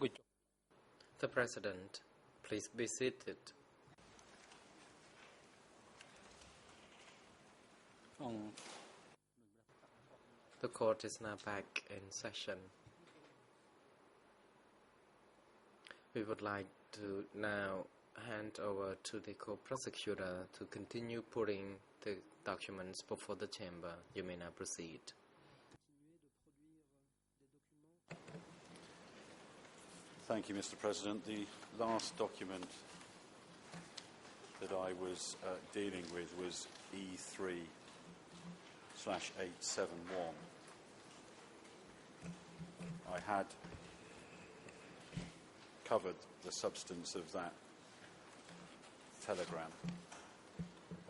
The President, please be seated. The court is now back in session. We would like to now hand over to the co-prosecutor to continue putting the documents before the chamber. You may now proceed. Thank you, Mr. President. The last document that I was dealing with was E3/871. I had covered the substance of that telegram.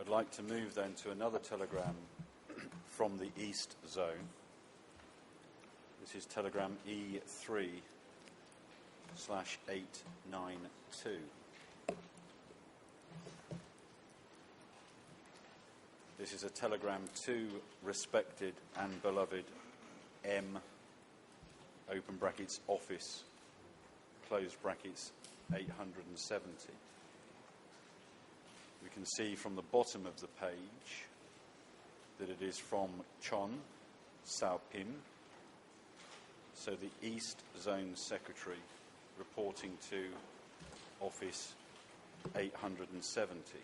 I'd like to move then to another telegram from the East Zone. This is telegram E3/892. This is a telegram to respected and beloved M, open brackets, office, close brackets, 870. We can see from the bottom of the page that it is from Chon, Sao Pin, so the East Zone Secretary reporting to Office 870.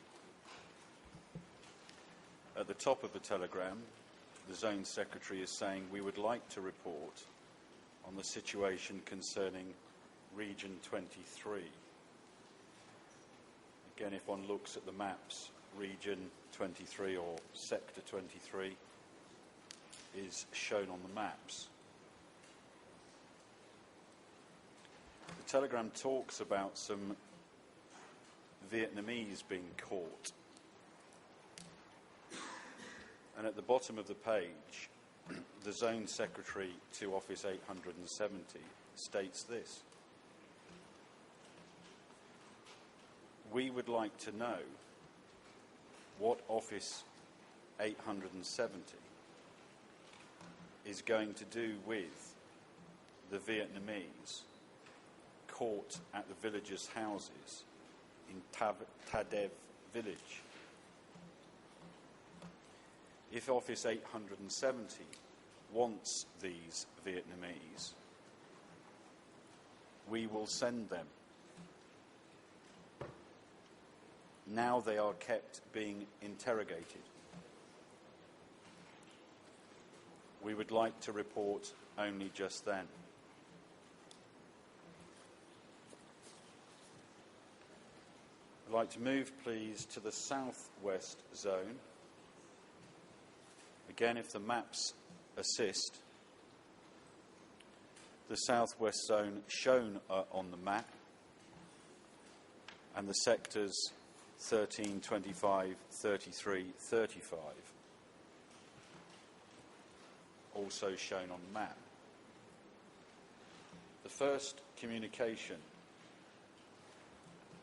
At the top of the telegram, the Zone Secretary is saying, we would like to report on the situation concerning Region 23. Again, if one looks at the maps, Region 23 or Sector 23 is shown on the maps. The telegram talks about some Vietnamese being caught. And at the bottom of the page, the Zone Secretary to Office 870 states this: we would like to know what Office 870 is going to do with the Vietnamese caught at the villagers' houses in Tadev village. If Office 870 wants these Vietnamese, we will send them. Now they are kept being interrogated. We would like to report only just then. I'd like to move, please, to the southwest zone. Again, if the maps assist, the southwest zone shown on the map and the sectors 13, 25, 33, 35 also shown on the map. The first communication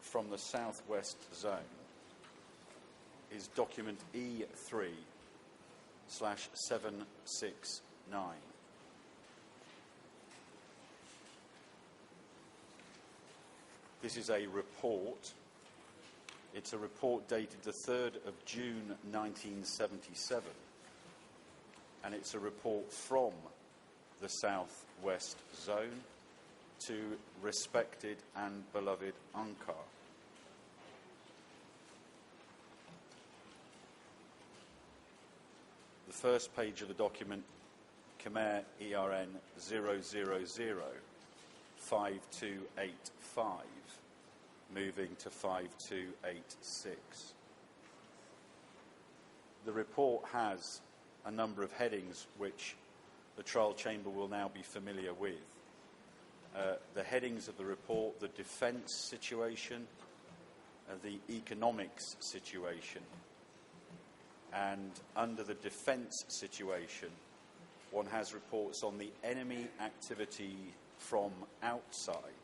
from the southwest zone is document E3/769. This is a report. It's a report dated the 3rd of June 1977, and it's a report from the southwest zone to respected and beloved Ankar. The first page of the document, Khmer ERN 0005285, moving to 5286. The report has a number of headings which the trial chamber will now be familiar with. The headings of the report: the defence situation, the economics situation. And under the defence situation, one has reports on the enemy activity from outside.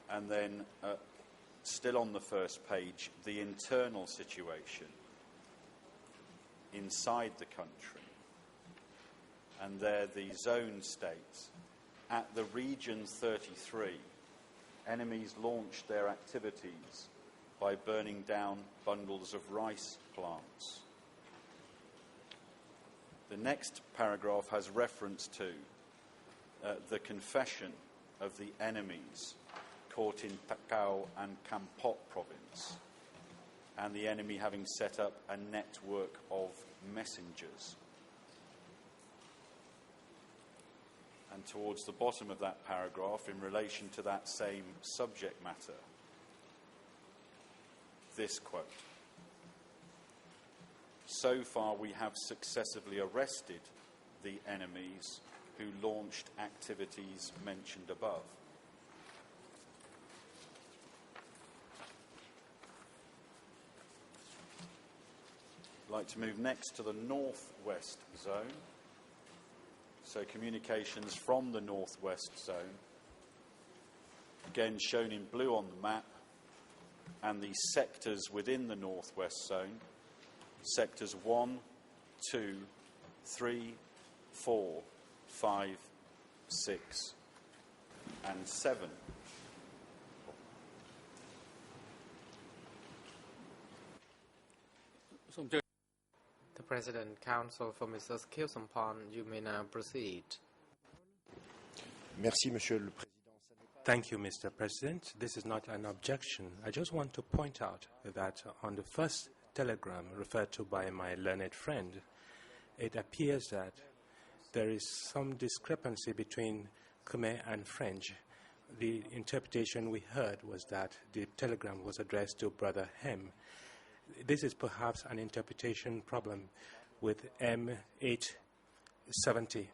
And then, still on the first page, the internal situation inside the country. And there the zone states, at the Region 33, enemies launched their activities by burning down bundles of rice plants. The next paragraph has reference to the confession of the enemies caught in Takao and Kampot province, and the enemy having set up a network of messengers. And towards the bottom of that paragraph, in relation to that same subject matter, this quote: "So far we have successively arrested the enemies who launched activities mentioned above." I'd like to move next to the northwest zone. So communications from the northwest zone, again shown in blue on the map, and the sectors within the northwest zone, sectors 1, 2, 3, 4, 5, 6, and 7. The President, Counsel for Mr. Kilsampon, you may now proceed. Merci, Monsieur le Président. Thank you, Mr. President. This is not an objection. I just want to point out that on the first telegram referred to by my learned friend, it appears that there is some discrepancy between Khmer and French. The interpretation we heard was that the telegram was addressed to Brother Hem. This is perhaps an interpretation problem with M870.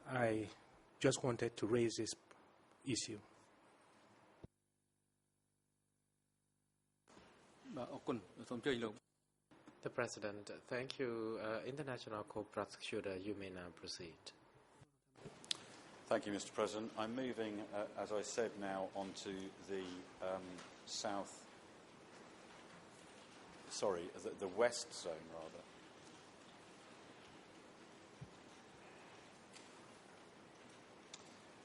I just wanted to raise this issue. The President, thank you. International Co-Prosecutor, you may now proceed. Thank you, Mr. President. I'm moving, as I said, now onto the the west zone, rather.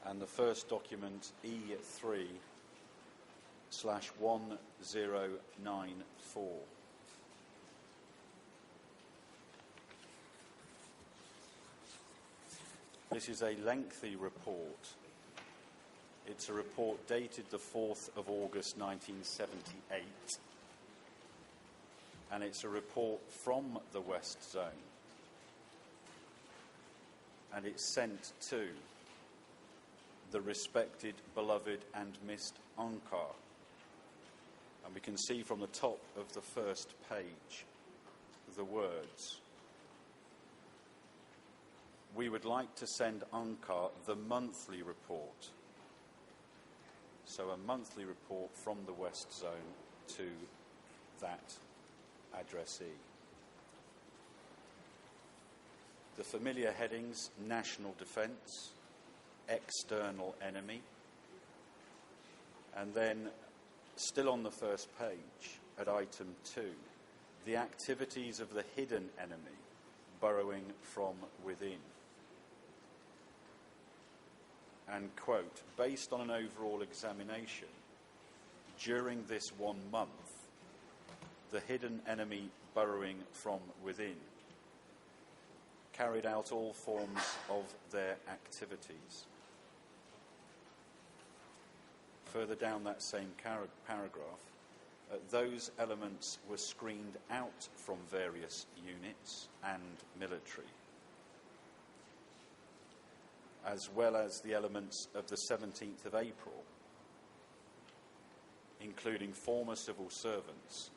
And the first document, E3/1094. This is a lengthy report. It's a report dated the 4th of August 1978. And it's a report from the West Zone. And it's sent to the respected, beloved and missed Ankar. And we can see from the top of the first page the words: "We would like to send Ankar the monthly report." So a monthly report from the West Zone to that addressee. The familiar headings: national defence, external enemy, and then, still on the first page, at item 2, the activities of the hidden enemy burrowing from within. And, quote, "Based on an overall examination, during this 1 month, the hidden enemy burrowing from within carried out all forms of their activities." Further down that same paragraph, those elements were screened out from various units and military, as well as the elements of the 17th of April, including former civil servants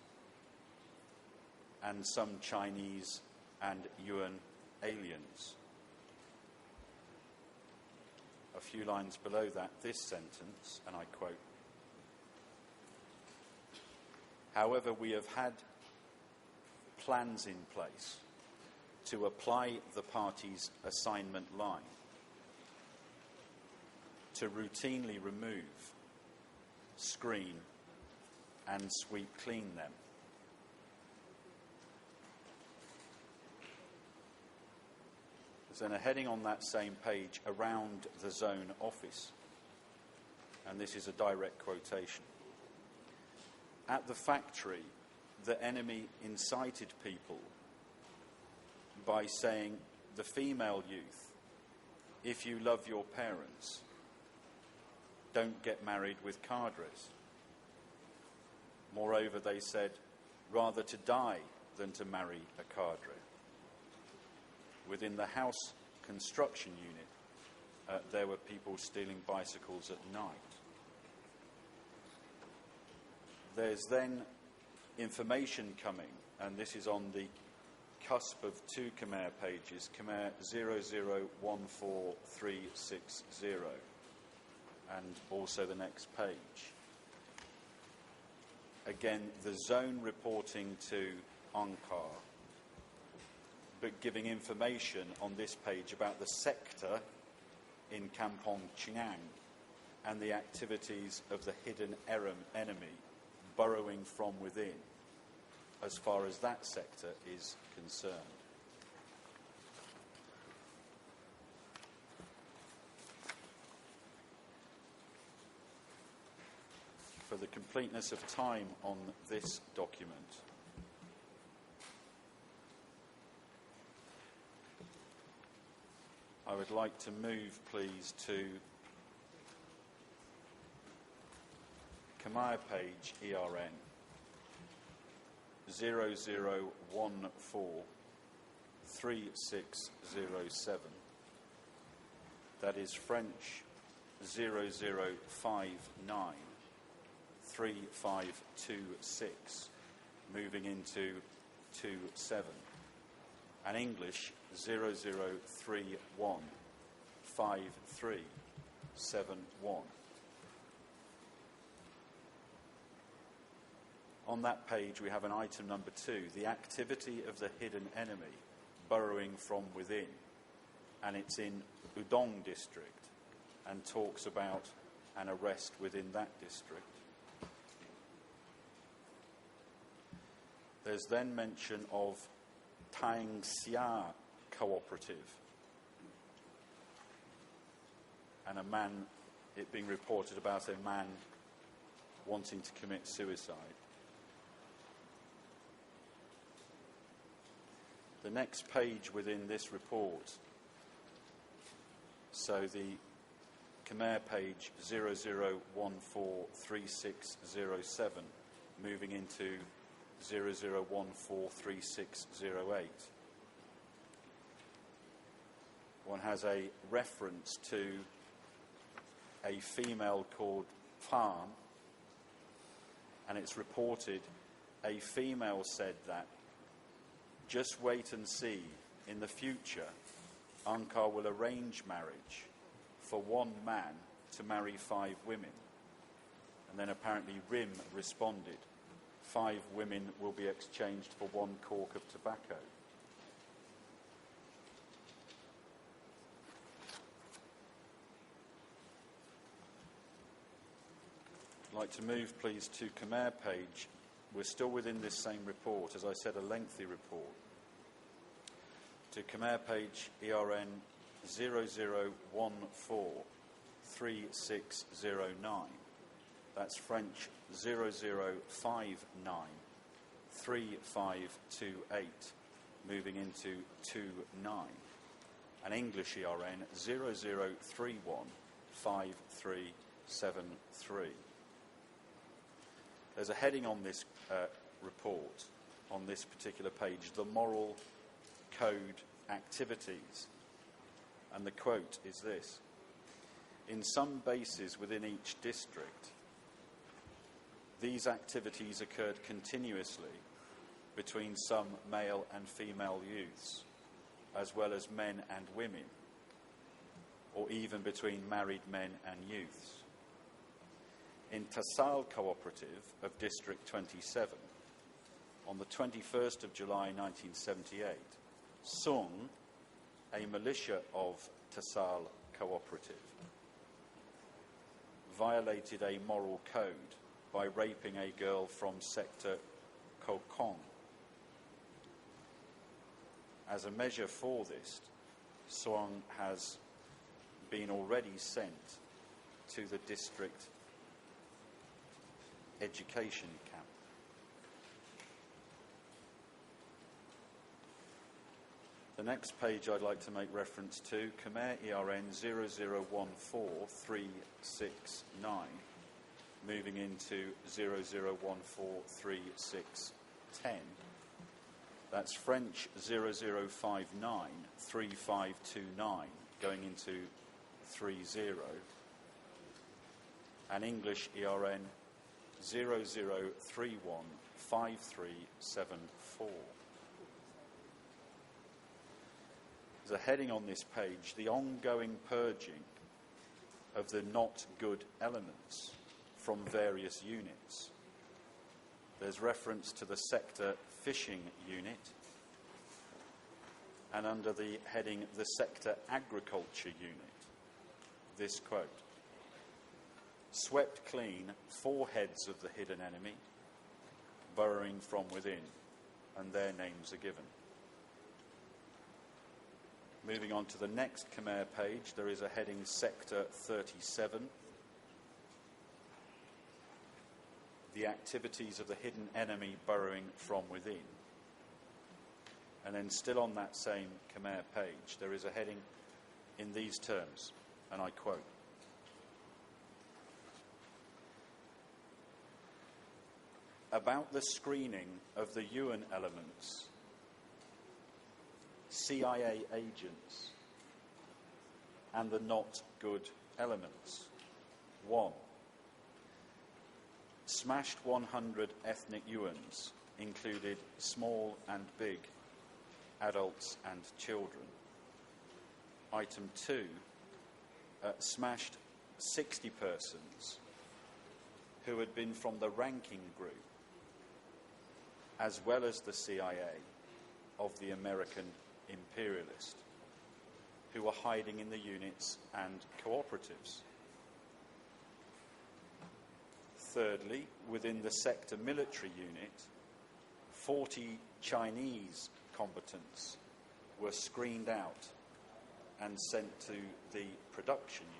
and some Chinese and Yuan aliens. A few lines below that, this sentence, and I quote, "However, we have had plans in place to apply the party's assignment line to routinely remove, screen, and sweep clean them. There's then a heading on that same page, around the zone office. And this is a direct quotation. At the factory, the enemy incited people by saying, the female youth, if you love your parents, don't get married with cadres. Moreover, they said, rather to die than to marry a cadre. Within the house construction unit, there were people stealing bicycles at night. There's then information coming, and this is on the cusp of two Khmer pages, Khmer 0014360, and also the next page. Again, the zone reporting to Angkor, but giving information on this page about the sector in Kampong Chhnang and the activities of the hidden enemy burrowing from within, as far as that sector is concerned. For the completeness of time on this document, I would like to move, please, to Khmer page ERN 00143607. That is French 00593526, moving into 27, and English 00315371. On that page we have an item number 2, the activity of the hidden enemy burrowing from within, and it's in Udong district and talks about an arrest within that district. There's then mention of Tang Xia cooperative and a man, it being reported about a man wanting to commit suicide. The next page within this report, so the Khmer page 00143607, moving into 00143608. One has a reference to a female called Phan, and it's reported a female said that, just wait and see, in the future, Angkor will arrange marriage for one man to marry 5 women. And then apparently Rim responded, 5 women will be exchanged for 1 cork of tobacco. I'd like to move, please, to Khmer page. We're still within this same report, as I said, a lengthy report. To Khmer page ERN 00143609. That's French 00593528, moving into 29. And English ERN 00315373. There's a heading on this report, on this particular page, the moral code activities. And the quote is this: in some bases within each district, these activities occurred continuously between some male and female youths, as well as men and women, or even between married men and youths. In Tasal Cooperative of District 27, on the 21st of July 1978, Sung, a militia of Tasal Cooperative, violated a moral code by raping a girl from sector Kokong. As a measure for this, Soang has been already sent to the district education camp. The next page I'd like to make reference to, Khmer ERN 0014369, moving into 0014310. That's French 00593529 going into 30, and English ERN 00315374. There's a heading on this page, the ongoing purging of the not good elements from various units. There's reference to the sector fishing unit, and under the heading the sector agriculture unit, this quote: swept clean 4 heads of the hidden enemy, burrowing from within, and their names are given. Moving on to the next Khmer page, there is a heading Sector 37. The activities of the hidden enemy burrowing from within. And then still on that same Khmer page, there is a heading in these terms, and I quote: about the screening of the UN elements, CIA agents, and the not good elements. 1. Smashed 100 ethnic Yuans, included small and big, adults and children. Item 2. Smashed 60 persons who had been from the ranking group, as well as the CIA of the American imperialist, who were hiding in the units and cooperatives. Thirdly, within the sector military unit, 40 Chinese combatants were screened out and sent to the production unit.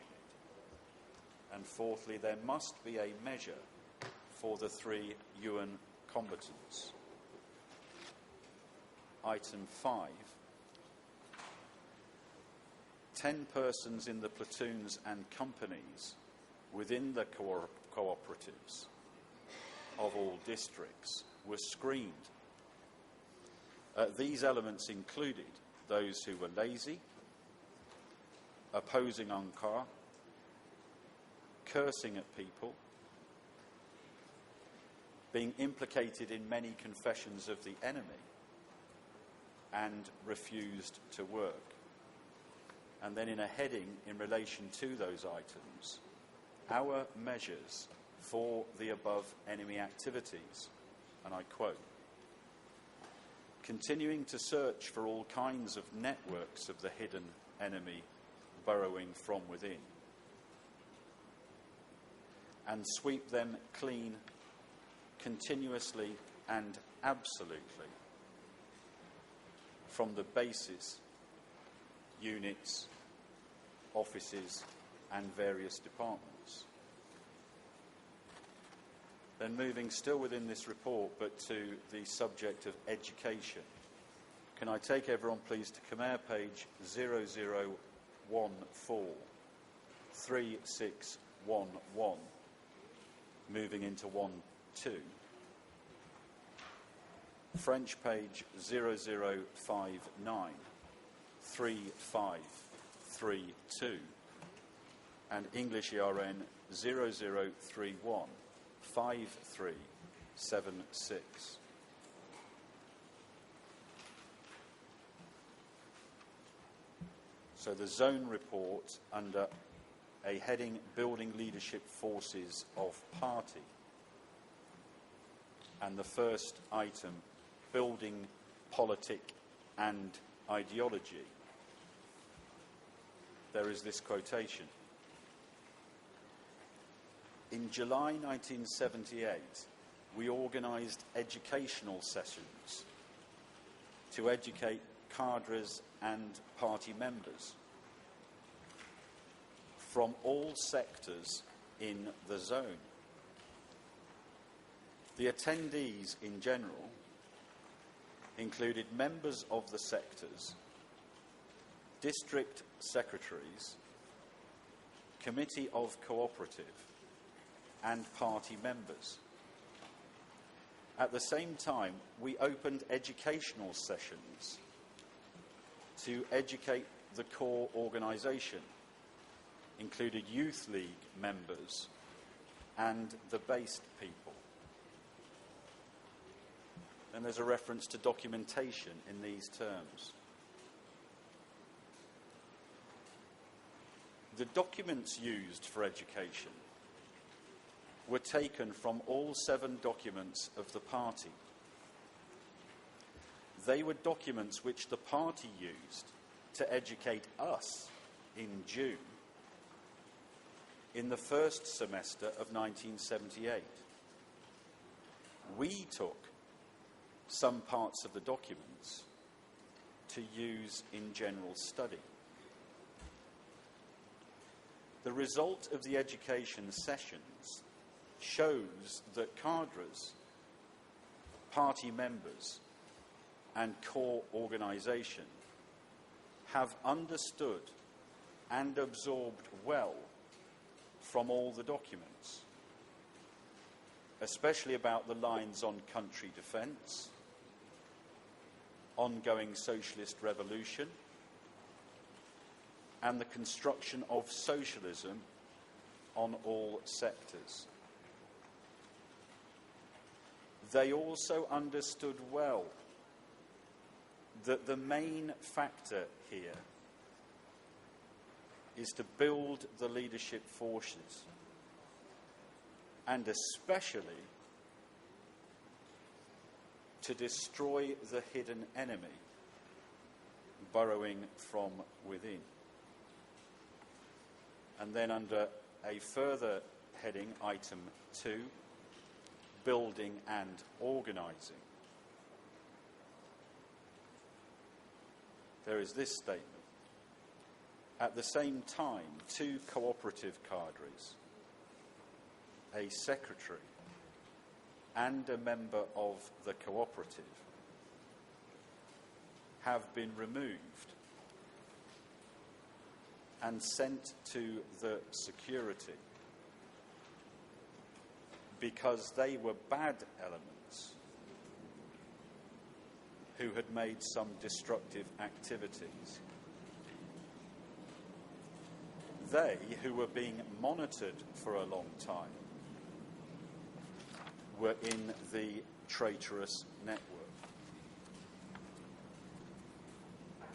And fourthly, there must be a measure for the 3 UN combatants. Item 5. 10 persons in the platoons and companies within the cooperatives of all districts were screened. These elements included those who were lazy, opposing Angkar, cursing at people, being implicated in many confessions of the enemy, and refused to work. And then in a heading in relation to those items, our measures for the above enemy activities, and I quote: continuing to search for all kinds of networks of the hidden enemy burrowing from within, and sweep them clean continuously and absolutely from the bases, units, offices and various departments. Then moving still within this report but to the subject of education, can I take everyone please to Khmer page 00143611, moving into 1.2. French page 00593532, and English ERN 00315376. So the zone report under a heading Building Leadership Forces of Party, and the first item Building Politic and Ideology. There is this quotation: in July 1978, we organised educational sessions to educate cadres and party members from all sectors in the zone. The attendees in general included members of the sectors, district secretaries, committee of cooperative, and party members. At the same time, we opened educational sessions to educate the core organisation, included youth league members and the based people. And there's a reference to documentation in these terms. The documents used for education were taken from all 7 documents of the party. They were documents which the party used to educate us in June in the first semester of 1978. We took some parts of the documents to use in general study. The result of the education sessions shows that cadres, party members, and core organisation have understood and absorbed well from all the documents, especially about the lines on country defence, ongoing socialist revolution, and the construction of socialism on all sectors. They also understood well that the main factor here is to build the leadership forces, and especially to destroy the hidden enemy burrowing from within. And then under a further heading, item 2, building and organising, there is this statement. At the same time, 2 cooperative cadres, a secretary, and a member of the cooperative have been removed and sent to the security because they were bad elements who had made some destructive activities. They, who were being monitored for a long time, were in the traitorous network.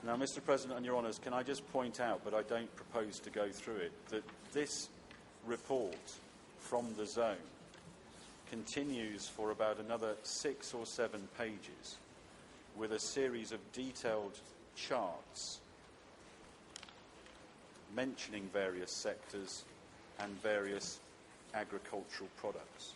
Now, Mr. President and Your Honours, can I just point out, but I don't propose to go through it, that this report from the zone continues for about another 6 or 7 pages with a series of detailed charts mentioning various sectors and various agricultural products.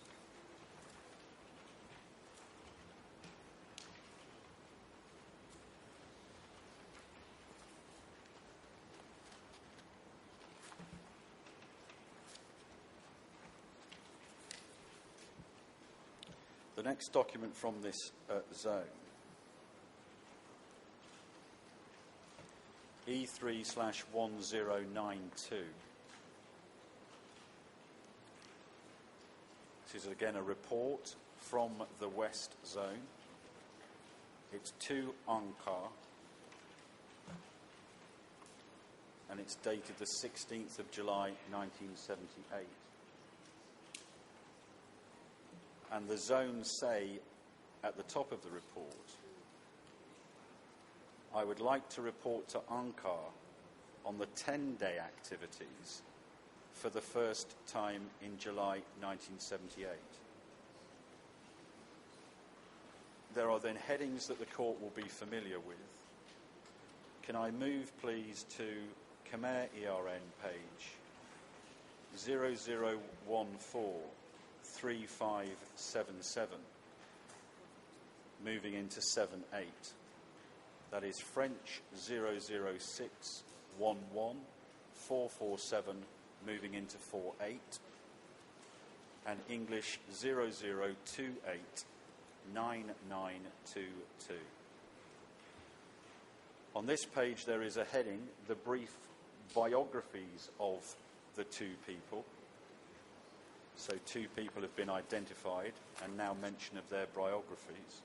The next document from this zone, E3/1092. This is again a report from the West Zone. It's to Ankara, and it's dated the 16th of July 1978. And the zones say at the top of the report, I would like to report to Ankara on the 10-day activities for the first time in July 1978. There are then headings that the court will be familiar with. Can I move, please, to Khmer ERN page 00143577, moving into 7.8. That is French 00611 447 moving into 48, and English 0028 9922. On this page there is a heading, the brief biographies of the two people. So two people have been identified and now mention of their biographies.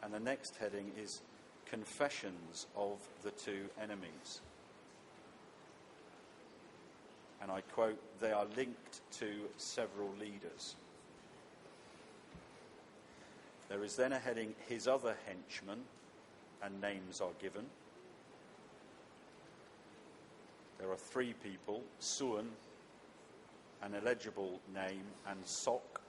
And the next heading is confessions of the two enemies. And I quote, they are linked to several leaders. There is then a heading, his other henchmen, and names are given. There are three people, Suan, an illegible name, and Sok.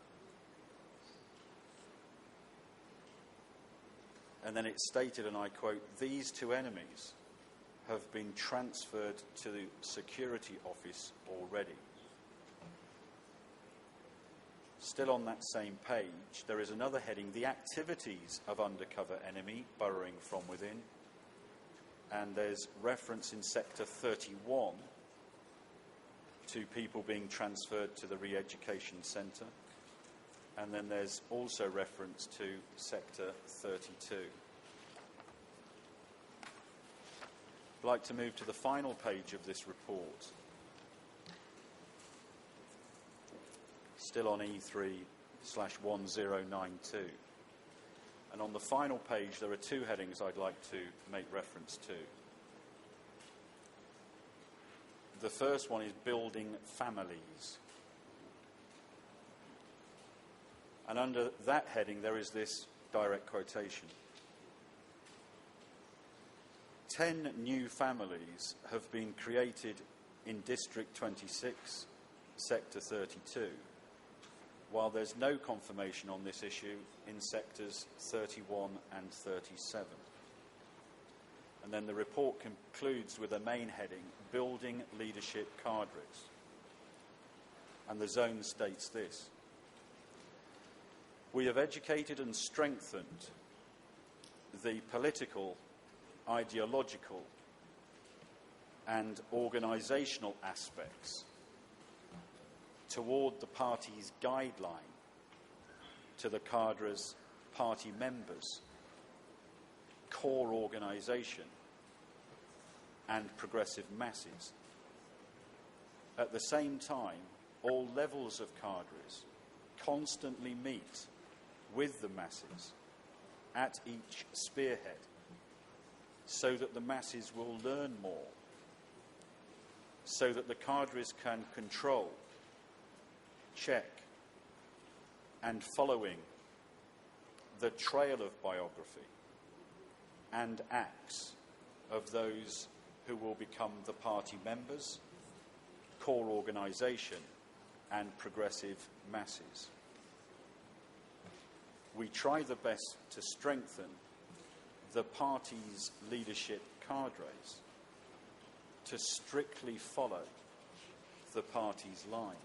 And then it's stated, and I quote, these two enemies have been transferred to the security office already. Still on that same page, there is another heading, the activities of undercover enemy burrowing from within. And there's reference in Sector 31 to people being transferred to the re-education centre. And then there's also reference to Sector 32. I'd like to move to the final page of this report. Still on E3/1092. And on the final page there are two headings I'd like to make reference to. The first one is building families. And under that heading there is this direct quotation. 10 new families have been created in District 26, Sector 32, while there's no confirmation on this issue in Sectors 31 and 37. And then the report concludes with a main heading, Building Leadership Cadres. And the zone states this. We have educated and strengthened the political, ideological and organisational aspects toward the party's guideline to the cadres, party members, core organisation and progressive masses. At the same time, all levels of cadres constantly meet with the masses at each spearhead so that the masses will learn more, so that the cadres can control, check and following the trail of biography and acts of those who will become the party members, core organisation and progressive masses. We try the best to strengthen the party's leadership cadres to strictly follow the party's line.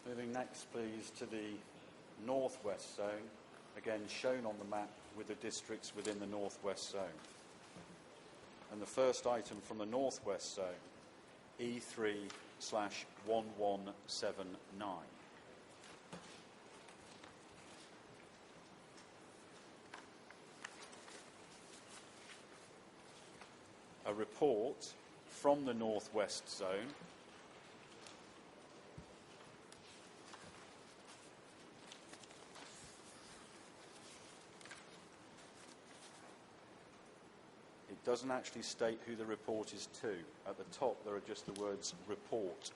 Moving next, please, to the northwest zone, again shown on the map with the districts within the northwest zone. And the first item from the northwest zone, E3/1179. A report from the northwest zone doesn't actually state who the report is to. At the top there are just the words report.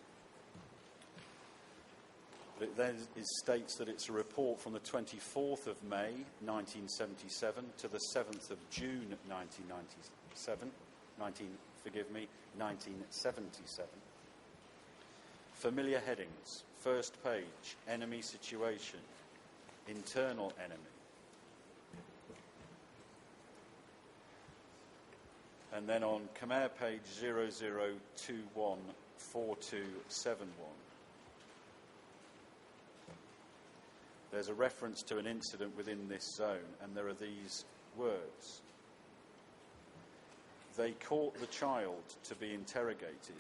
But it then states that it's a report from the 24th of May 1977 to the 7th of June 1977. Familiar headings. First page, enemy situation, internal enemy. And then on Khmer page 00214271, there's a reference to an incident within this zone, and there are these words. They caught the child to be interrogated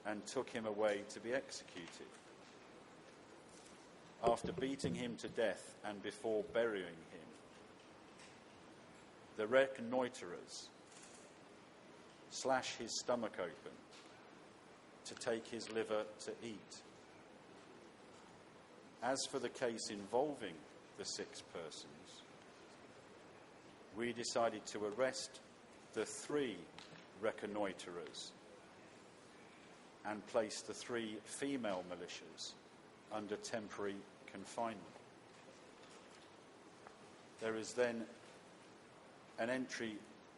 and took him away to be executed. After beating him to death and before burying him, the reconnoiterers slash his stomach open to take his liver to eat. As for the case involving the 6 persons, we decided to arrest the 3 reconnoiterers and place the 3 female militias under temporary confinement. There is then an entry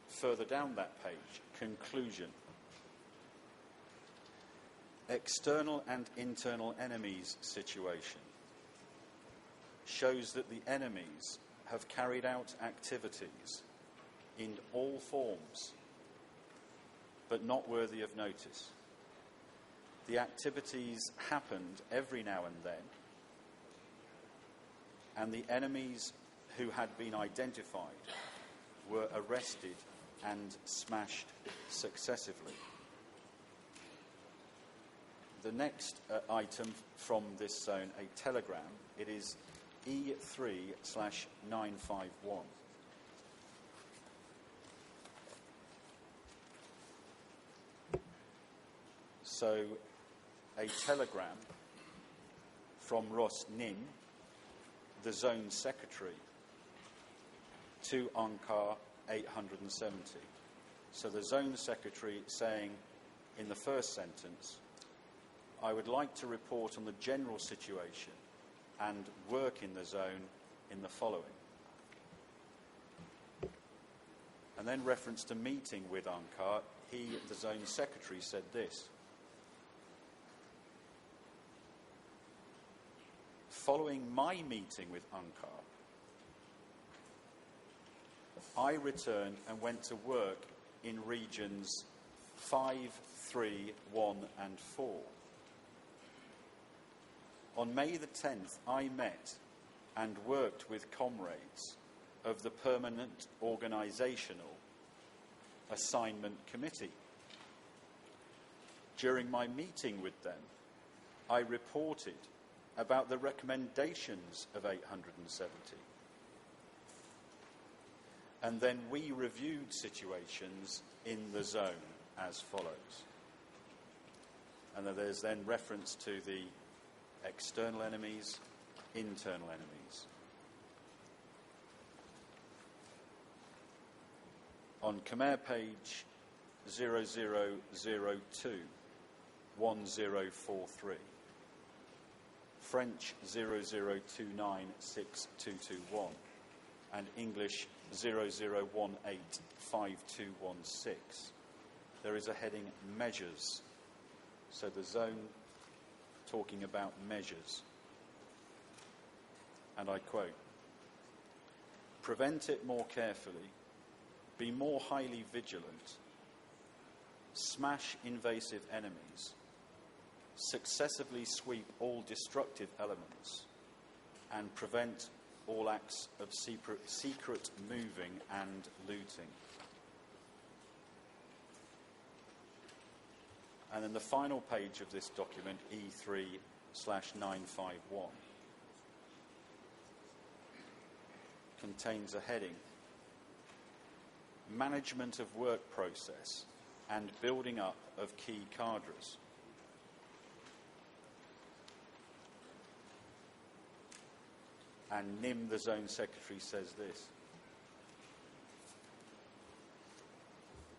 further down that page, conclusion. External and internal enemies situation shows that the enemies have carried out activities in all forms, but not worthy of notice. The activities happened every now and then, and the enemies who had been identified were arrested and smashed successively. The next item from this zone, a telegram, it is E3/951. So, a telegram from Ross Nin, the zone secretary, to Ankar 870. So the zone secretary saying in the first sentence, I would like to report on the general situation and work in the zone in the following. And then reference to meeting with Ankar, he, the zone secretary, said this. Following my meeting with Ankar, I returned and went to work in regions 5, 3, 1 and 4. On May the 10th, I met and worked with comrades of the Permanent Organisational Assignment Committee. During my meeting with them, I reported about the recommendations of 870. And then we reviewed situations in the zone as follows. And there's then reference to the external enemies, internal enemies. On Khmer page 00021043, French 00296221, and English 00185216. There is a heading measures. So the zone talking about measures. And I quote, prevent it more carefully, be more highly vigilant, smash invasive enemies, successively sweep all destructive elements, and prevent all acts of secret moving and looting. And then the final page of this document, E3/951, contains a heading, Management of Work Process and Building Up of Key Cadres. And Nim, the Zone Secretary, says this.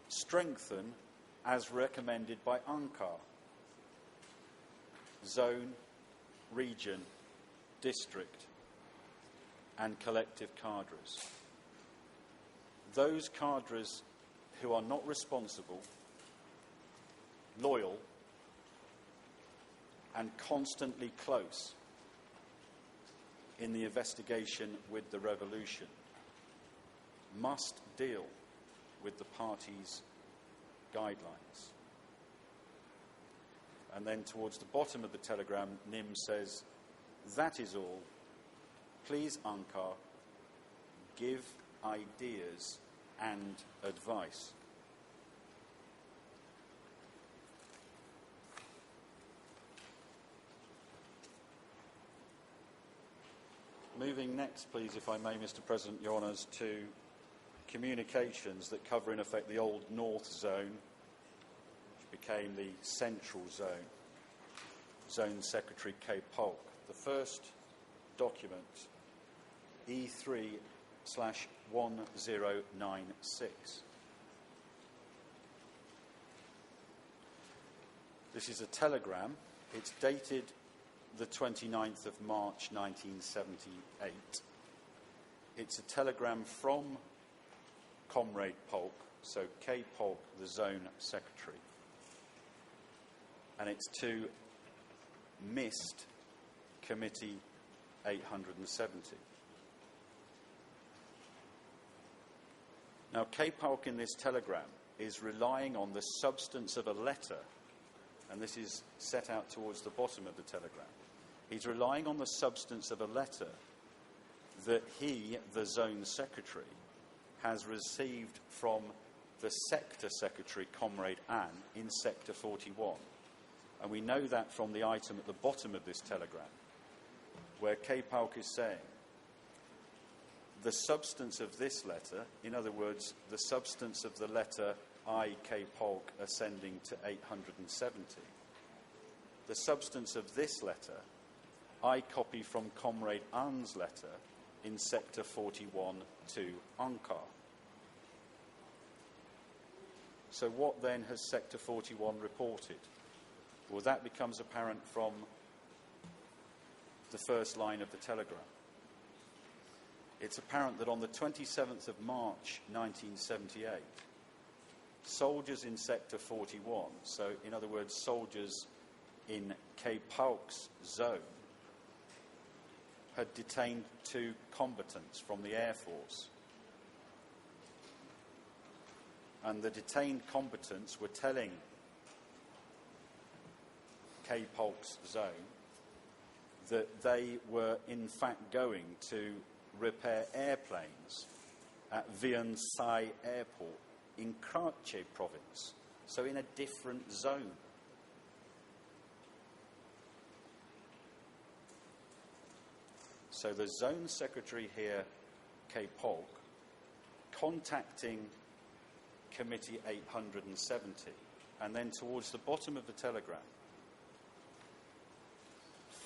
Strengthen as recommended by Ankar. Zone, region, district, and collective cadres. Those cadres who are not responsible, loyal, and constantly close in the investigation with the revolution must deal with the party's guidelines. And then towards the bottom of the telegram, Nim says, "That is all. Please, Ankar, give ideas and advice." Moving next, please, if I may, Mr. President, Your Honours, to communications that cover, in effect, the old North Zone, which became the Central Zone. Zone Secretary K. Polk. The first document, E3/1096. This is a telegram. It's dated the 29th of March 1978. It's a telegram from Comrade Polk, so K. Polk, the Zone Secretary. And it's to missed Committee 870. Now, K. Polk in this telegram is relying on the substance of a letter, and this is set out towards the bottom of the telegram. He's relying on the substance of a letter that he, the Zone Secretary, has received from the Sector Secretary, Comrade Ann, in Sector 41. And we know that from the item at the bottom of this telegram, where K. Polk is saying, the substance of this letter, in other words, the substance of the letter I, K. Polk, ascending to 870, the substance of this letter, I copy from Comrade Ann's letter in Sector 41 to Ankar. So what then has Sector 41 reported? Well, that becomes apparent from the first line of the telegram. It's apparent that on the 27th of March 1978, soldiers in Sector 41, so in other words, soldiers in K. Polk's zone, had detained 2 combatants from the Air Force. And the detained combatants were telling K. Polk's zone that they were in fact going to repair airplanes at Vientiane Sai Airport in Karachi province, so in a different zone. So the Zone Secretary here, K. Polk, contacting Committee 870, and then towards the bottom of the telegram,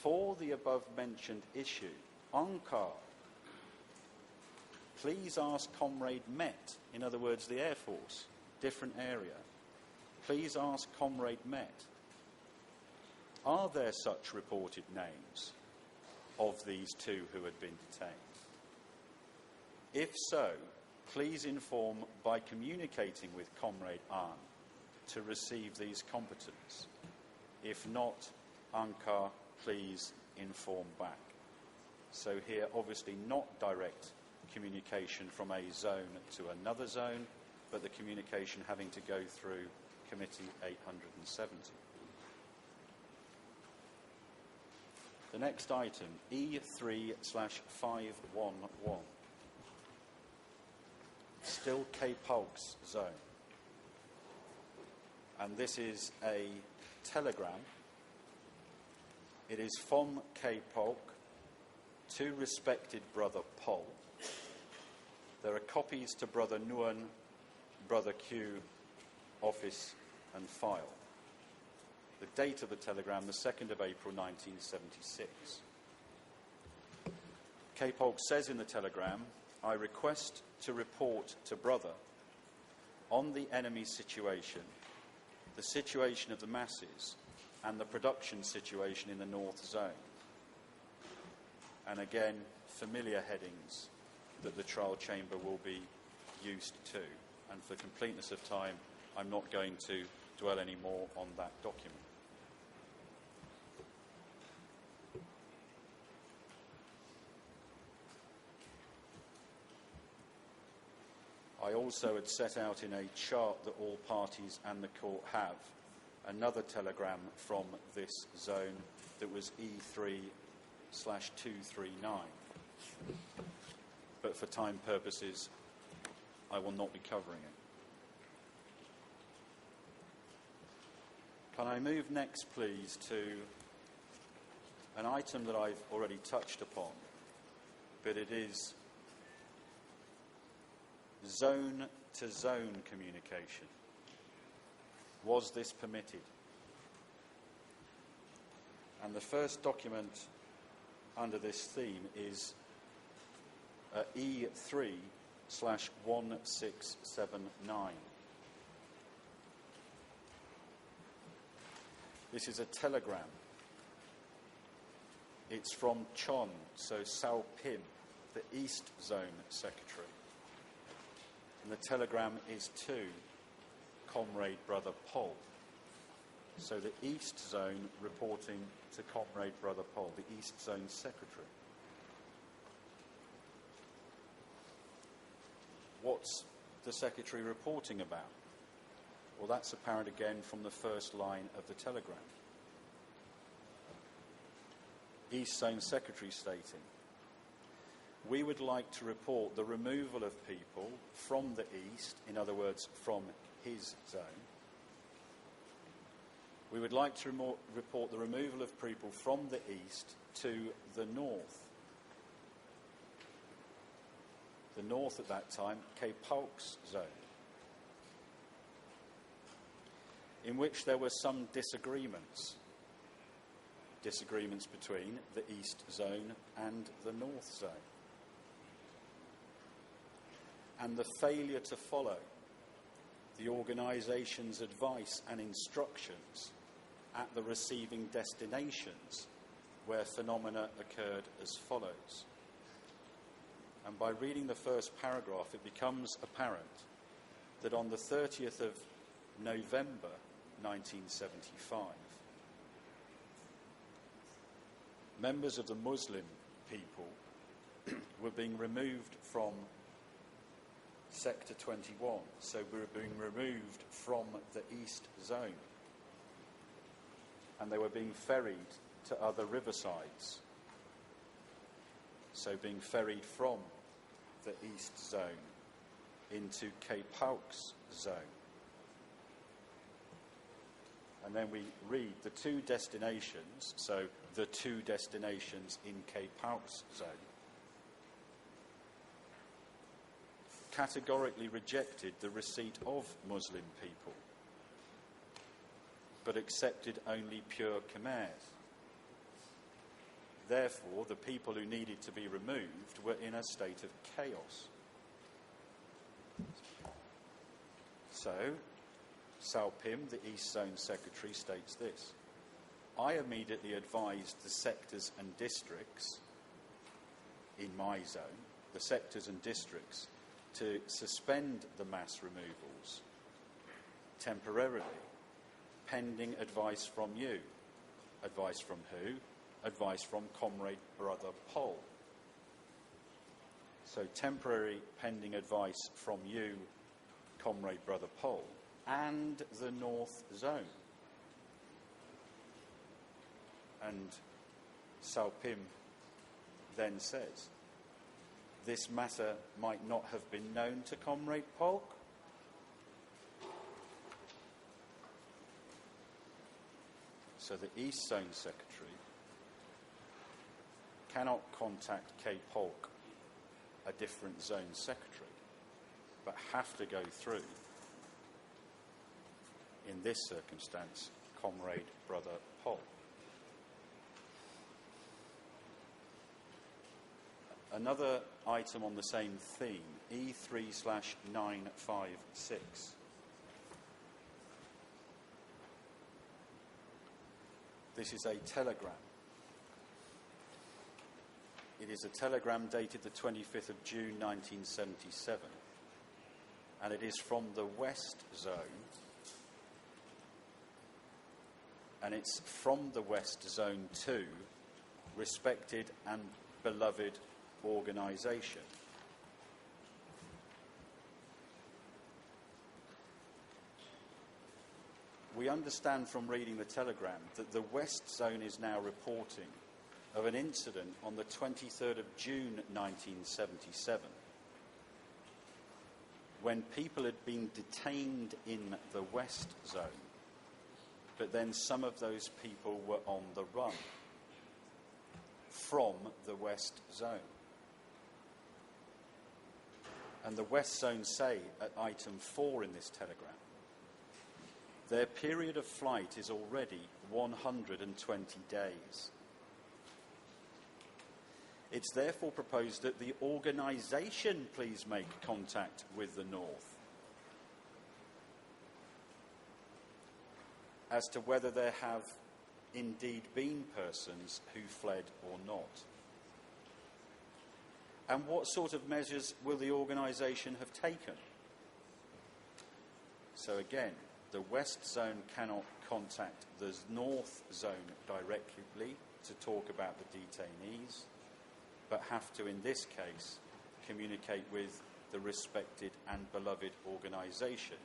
for the above-mentioned issue, Ankar, please ask Comrade Met, in other words, the Air Force, different area, please ask Comrade Met, are there such reported names of these 2 who had been detained? If so, please inform by communicating with Comrade Ann to receive these combatants. If not, Ankar, please inform back. So here, obviously not direct communication from a zone to another zone, but the communication having to go through Committee 870. The next item, E3/511. Still K. Polk's zone. And this is a telegram. It is from K. Polk to respected Brother Pol. There are copies to Brother Nguyen, Brother Q, office and file. The date of the telegram, the 2nd of April 1976. K. Polk says in the telegram, I request to report to Brother on the enemy situation, the situation of the masses, and the production situation in the North Zone. And again, familiar headings that the trial chamber will be used to. And for completeness of time, I'm not going to dwell any more on that document. I I also had set out in a chart that all parties and the court have another telegram from this zone that was E3/239. But for time purposes, I will not be covering it. Can I move next, please, to an item that I've already touched upon, but it is zone-to-zone communication. Was this permitted? And the first document under this theme is E3/1679. This is a telegram. It's from Chon, so Sao Pim, the East Zone Secretary. And the telegram is to Comrade Brother Pol. So the East Zone reporting to Comrade Brother Pol, the East Zone Secretary. What's the Secretary reporting about? Well, that's apparent again from the first line of the telegram. East Zone Secretary stating, we would like to report the removal of people from the East, in other words, from his zone. We would like to report the removal of people from the East to the North. The North at that time, Cape Paulk's zone, in which there were some disagreements between the East Zone and the North Zone, and the failure to follow the organisation's advice and instructions at the receiving destinations where phenomena occurred as follows. And by reading the first paragraph, it becomes apparent that on the 30th of November 1975, members of the Muslim people were being removed from Sector 21, so we were being removed from the East Zone, and they were being ferried to other riversides, so being ferried from the East Zone into Cape Paulk's zone. And then we read the two destinations, so the two destinations in Cape Paulk's zone, categorically rejected the receipt of Muslim people, but accepted only pure Khmers. Therefore, the people who needed to be removed were in a state of chaos. So, Sao Pim, the East Zone Secretary, states this: I immediately advised the sectors and districts in my zone, the sectors and districts, to suspend the mass removals temporarily, pending advice from you. Advice from who? Advice from Comrade Brother Pol. So temporary pending advice from you, Comrade Brother Pol, and the North Zone. And Sao Pim then says, this matter might not have been known to Comrade Polk. So the East Zone Secretary cannot contact Cape Polk, a different zone secretary, but have to go through, in this circumstance, Comrade Brother Polk. Another item on the same theme, E3/956. This is a telegram. It is a telegram dated the 25th of June 1977, and it is from the West Zone, and it's from the West Zone to respected and beloved organisation. we understand from reading the telegram that the West Zone is now reporting of an incident on the 23rd of June 1977 when people had been detained in the West Zone, but then some of those people were on the run from the West Zone. And the West Zone say at item 4 in this telegram, their period of flight is already 120 days. It's therefore proposed that the organisation please make contact with the North as to whether there have indeed been persons who fled or not. And what sort of measures will the organisation have taken? So again, the West Zone cannot contact the North Zone directly to talk about the detainees, but have to, in this case, communicate with the respected and beloved organisation,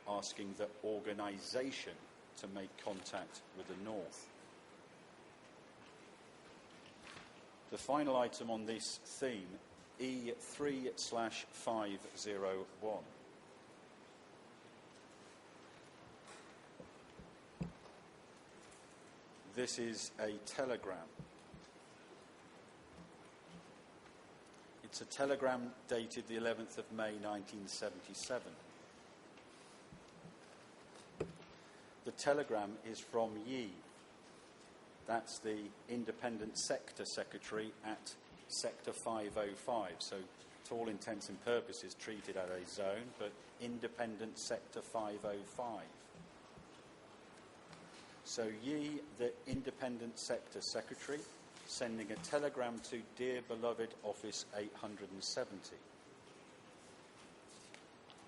asking the organisation to make contact with the North. The final item on this theme, E3/501. This is a telegram. It's a telegram dated the 11th of May 1977. The telegram is from Yi. That's the Independent Sector Secretary at Sector 505. So, to all intents and purposes, treated as a zone, but Independent Sector 505. So, Yi, the Independent Sector Secretary, sending a telegram to Dear Beloved Office 870.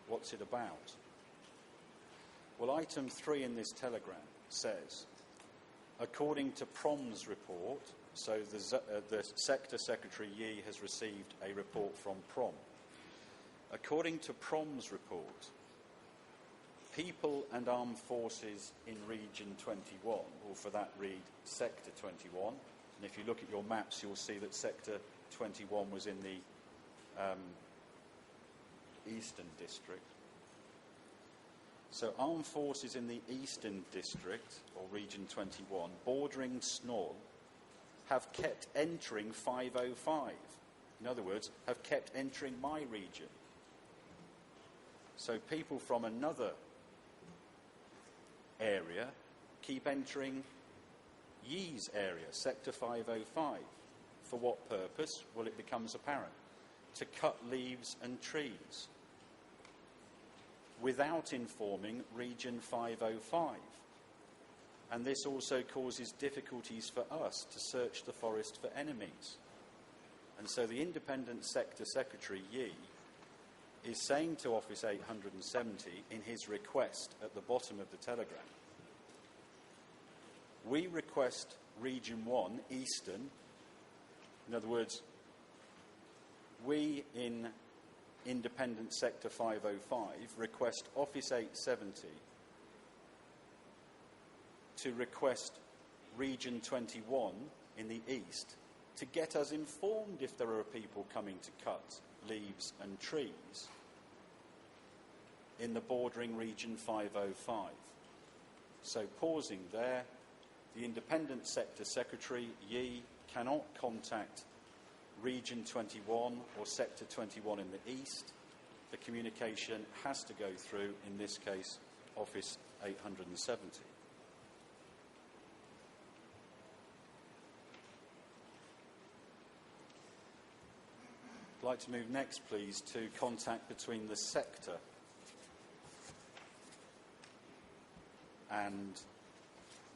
What's it about? Well, item 3 in this telegram says, according to PROM's report, so the Sector Secretary Yi has received a report from PROM. According to PROM's report, people and armed forces in Region 21, or for that read Sector 21, and if you look at your maps you'll see that Sector 21 was in the Eastern District. So armed forces in the Eastern District, or Region 21, bordering Snol, have kept entering 505. In other words, have kept entering my region. So people from another area keep entering Yi's area, Sector 505. For what purpose? Well, it becomes apparent. To cut leaves and trees, without informing Region 505. And this also causes difficulties for us to search the forest for enemies. And so the Independent Sector Secretary, Yi, is saying to Office 870 in his request at the bottom of the telegram, we request Region 1, Eastern, in other words, we in Independent Sector 505 request Office 870 to request Region 21 in the east to get us informed if there are people coming to cut leaves and trees in the bordering Region 505. So pausing there, the Independent Sector Secretary, Yi, cannot contact Region 21 or Sector 21 in the east. The communication has to go through, in this case, Office 870. I'd like to move next, please, to contact between the sector and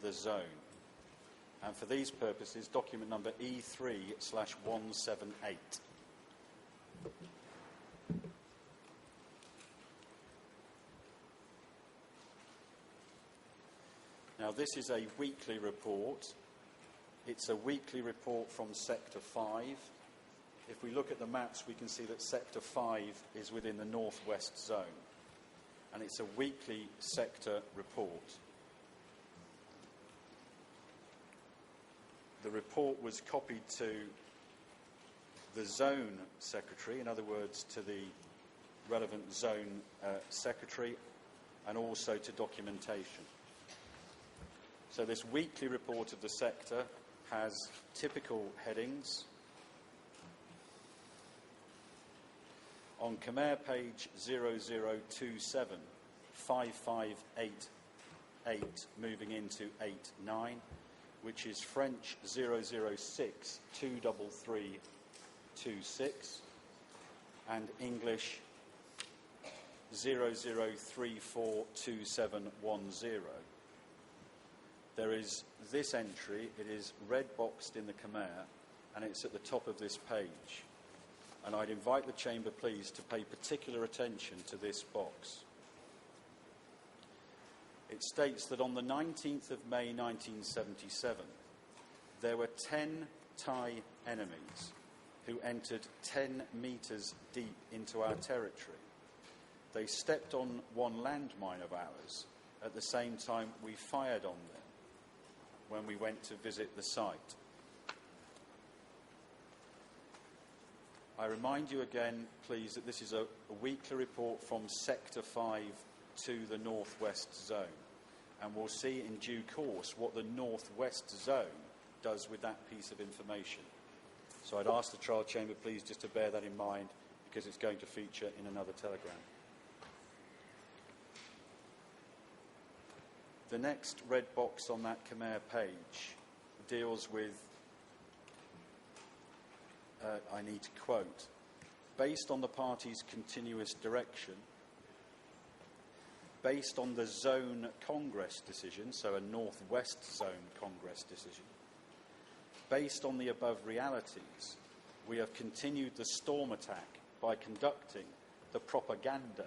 the zone. And for these purposes, document number E3/178. Now, this is a weekly report. It's a weekly report from Sector 5. If we look at the maps, we can see that Sector 5 is within the northwest zone. And it's a weekly sector report. The report was copied to the zone secretary, in other words, to the relevant zone secretary, and also to documentation. So this weekly report of the sector has typical headings. On Khmer page 0027, 5588, moving into 89, which is French 006 23326, and English 00342710. There is this entry, it is red boxed in the Khmer, and it's at the top of this page. And I'd invite the Chamber, please, to pay particular attention to this box. It states that on the 19th of May 1977, there were 10 Thai enemies who entered 10 metres deep into our territory. They stepped on one landmine of ours at the same time we fired on them when we went to visit the site. I remind you again, please, that this is a weekly report from Sector 5 to the Northwest Zone, and we'll see in due course what the Northwest Zone does with that piece of information. So I'd ask the Trial Chamber, please, just to bear that in mind, because it's going to feature in another telegram. The next red box on that Khmer page deals with, I need to quote, based on the party's continuous direction, based on the Zone Congress decision, so a Northwest Zone Congress decision, based on the above realities, we have continued the storm attack by conducting the propaganda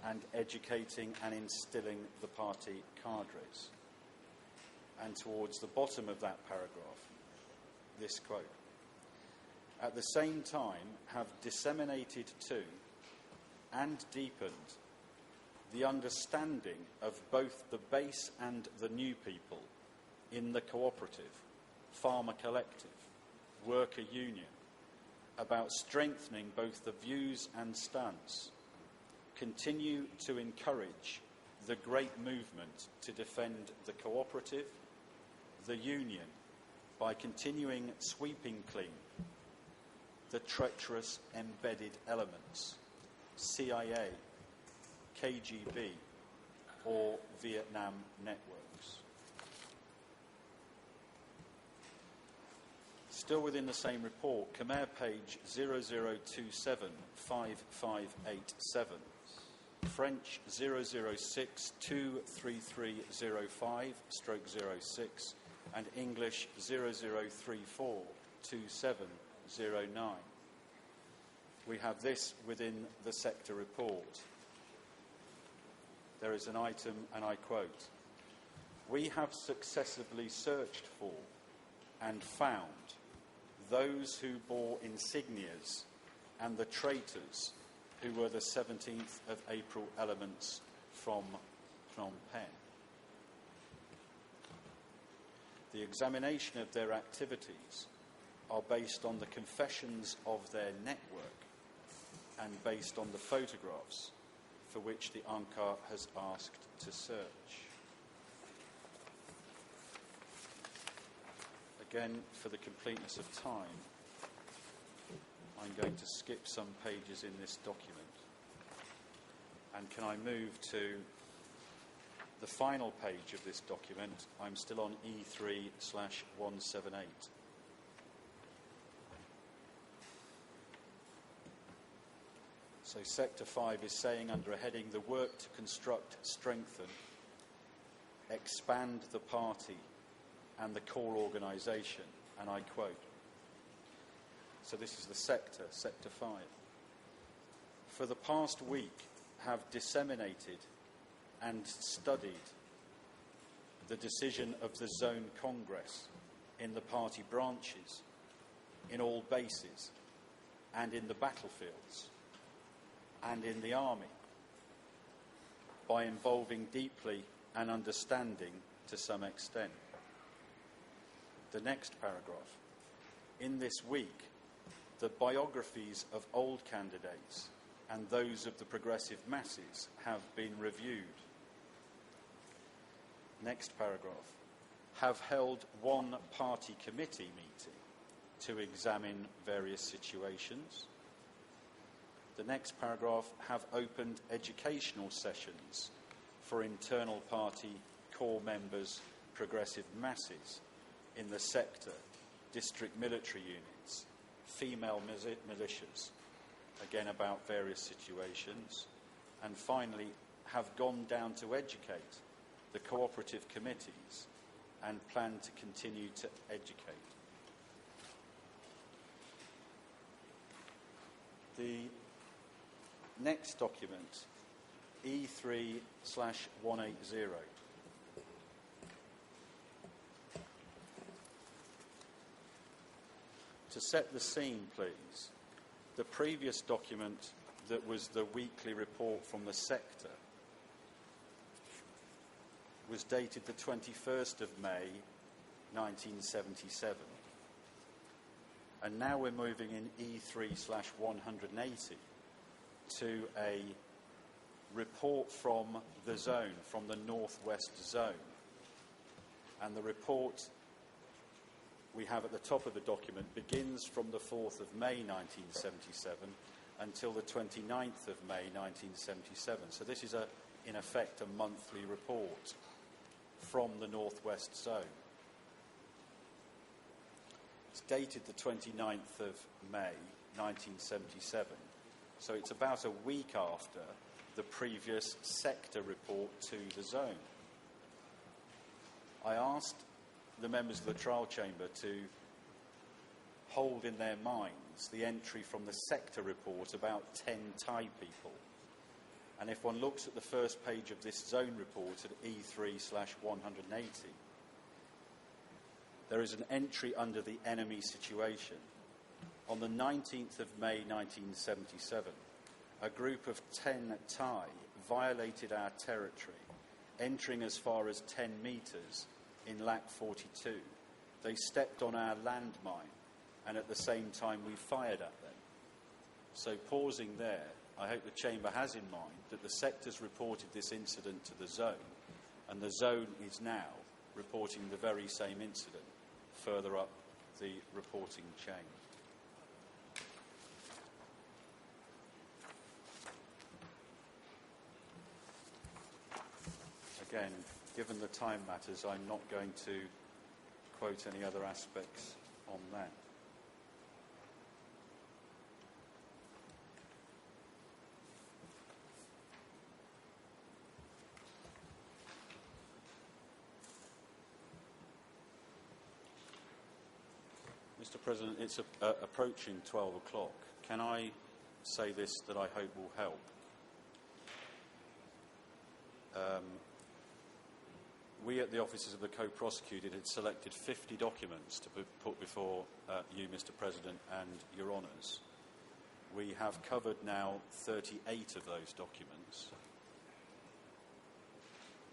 and educating and instilling the party cadres. And towards the bottom of that paragraph, this quote: at the same time have disseminated to and deepened the understanding of both the base and the new people in the cooperative, farmer collective, worker union, about strengthening both the views and stance, continue to encourage the great movement to defend the cooperative, the union, by continuing sweeping clean the treacherous embedded elements, CIA, KGB, or Vietnam networks. Still within the same report, Khmer page 0027 5587, French 006 23305/06, and English 0034 2709. We have this within the sector report. There is an item, and I quote, we have successively searched for and found those who bore insignias and the traitors who were the 17th of April elements from Phnom Penh. The examination of their activities are based on the confessions of their network and based on the photographs for which the ANCAR has asked to search. Again, for the completeness of time, I'm going to skip some pages in this document. And can I move to the final page of this document? I'm still on E3/178. So Sector 5 is saying, under a heading, the work to construct, strengthen, expand the party and the core organisation, and I quote. So this is the sector, Sector 5. For the past week have disseminated and studied the decision of the Zone Congress in the party branches, in all bases, and in the battlefields, and in the army, by involving deeply and understanding to some extent The next paragraph. In this week, the biographies of old candidates and those of the progressive masses have been reviewed. Next paragraph. Have held one party committee meeting to examine various situations. The next paragraph. Have opened educational sessions for internal party core members, progressive masses in the sector, district military units, female militias, again about various situations. And finally, have gone down to educate the cooperative committees and plan to continue to educate. The next document, E3/180. To set the scene, please, the previous document that was the weekly report from the sector was dated the 21st of May 1977. And now we're moving in E3/180 to a report from the zone, from the northwest zone. And the report we have at the top of the document begins from the 4th of May 1977 until the 29th of May 1977. So this is, in effect, a monthly report from the northwest zone. It's dated the 29th of May 1977, so it's about a week after the previous sector report to the zone. I asked the members of the trial chamber to hold in their minds the entry from the sector report about 10 Thai people. And if one looks at the first page of this zone report at E3/180, there is an entry under the enemy situation. On the 19th of May 1977, a group of 10 Thai violated our territory, entering as far as 10 metres in Lac 42. They stepped on our landmine, and at the same time we fired at them. So pausing there, I hope the Chamber has in mind that the sectors reported this incident to the zone, and the zone is now reporting the very same incident further up the reporting chain. Again, given the time matters, I'm not going to quote any other aspects on that. Mr. President, it's approaching 12 o'clock. Can I say this that I hope will help? We at the offices of the co-prosecuted had selected 50 documents to put before you, Mr. President, and Your Honours. We have covered now 38 of those documents.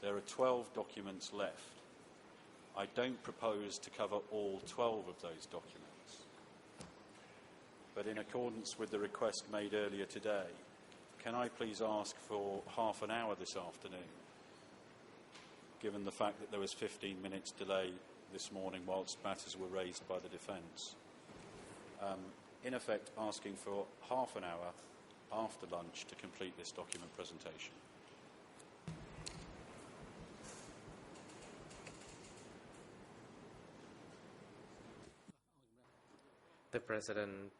There are 12 documents left. I don't propose to cover all 12 of those documents. But in accordance with the request made earlier today, can I please ask for half an hour this afternoon, given the fact that there was 15 minutes delay this morning whilst matters were raised by the defence. In effect, asking for half an hour after lunch to complete this document presentation. The President,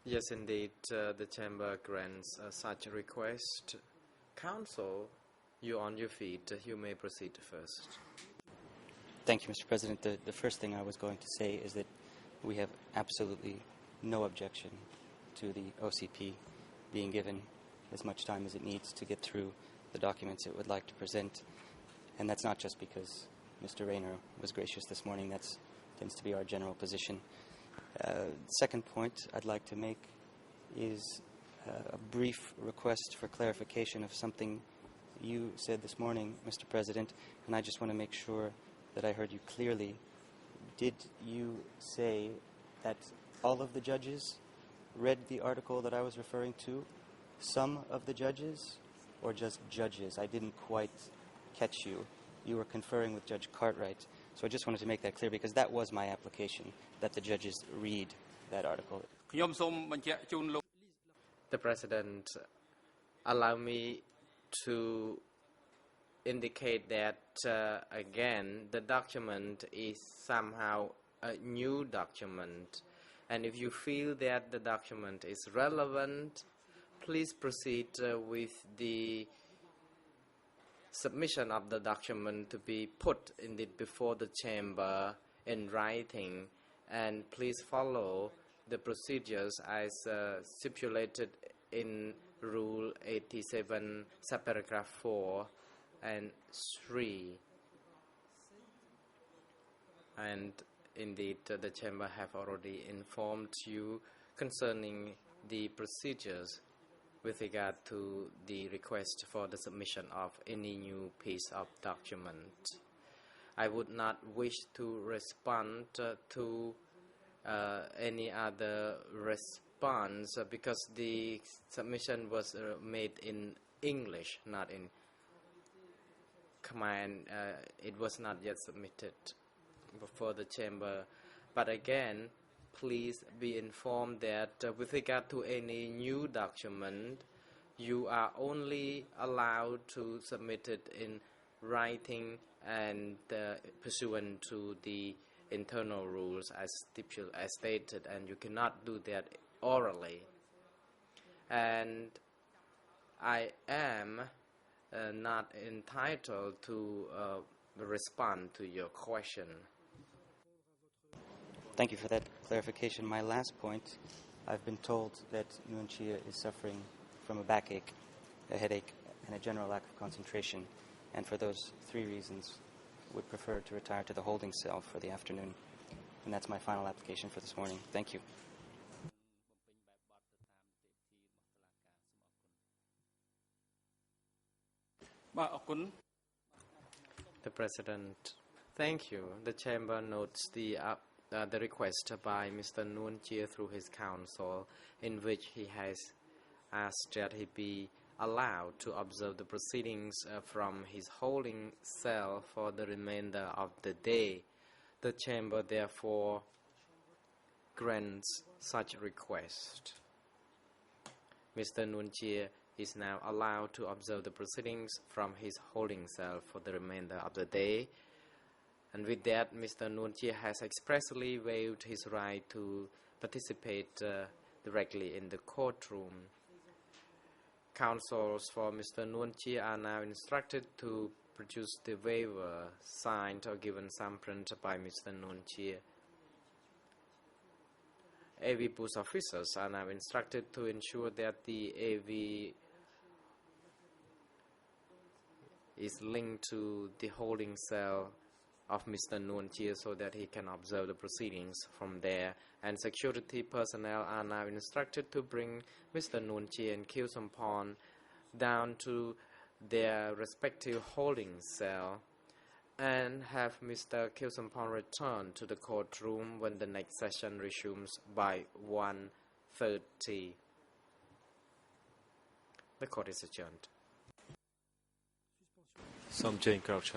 yes indeed, the Chamber grants such a request. Counsel, you're on your feet. You may proceed first. Thank you, Mr. President. The first thing I was going to say is that we have absolutely no objection to the OCP being given as much time as it needs to get through the documents it would like to present. And that's not just because Mr. Rayner was gracious this morning. That tends to be our general position. Second point I'd like to make is a brief request for clarification of something you said this morning, Mr. President, and I just want to make sure that I heard you clearly did you say that all of the judges read the article that I was referring to? Some of the judges, or just judges? I didn't quite catch you. You were conferring with Judge Cartwright. So I just wanted to make that clear because that was my application, that the judges read that article. The President, allow me to indicate that, again, the document is somehow a new document. And if you feel that the document is relevant, please proceed with the submission of the document to be put in before the chamber in writing, and please follow the procedures as stipulated in Rule 87, subparagraph 4 and 3. And indeed, the chamber have already informed you concerning the procedures with regard to the request for the submission of any new piece of document. I would not wish to respond to any other response because the submission was made in English, not in Khmer. It was not yet submitted before the chamber. But again, please be informed that with regard to any new document, you are only allowed to submit it in writing and pursuant to the internal rules as stated, and you cannot do that orally. And I am not entitled to respond to your question. Thank you for that clarification. My last point, I've been told that Nguyen Chia is suffering from a backache, a headache, and a general lack of concentration, and for those 3 reasons would prefer to retire to the holding cell for the afternoon. And that's my final application for this morning. Thank you. The President, thank you. The chamber notes the request by Mr. Nguyen Chia through his counsel, in which he has asked that he be allowed to observe the proceedings from his holding cell for the remainder of the day. The chamber therefore grants such request. Mr. Nguyen Chia is now allowed to observe the proceedings from his holding cell for the remainder of the day. And with that, Mr. Nguyen Chia has expressly waived his right to participate directly in the courtroom. Counsels for Mr. Nguyen Chia are now instructed to produce the waiver signed or given thumbprint by Mr. Nguyen Chia. AV booth officers are now instructed to ensure that the AV is linked to the holding cell of Mr. Nguyen Chia so that he can observe the proceedings from there. And security personnel are now instructed to bring Mr. Nguyen Chia and Khieu Samphan down to their respective holding cell and have Mr. Khieu Samphan return to the courtroom when the next session resumes by 1:30. The court is adjourned. Som Jane Crouch.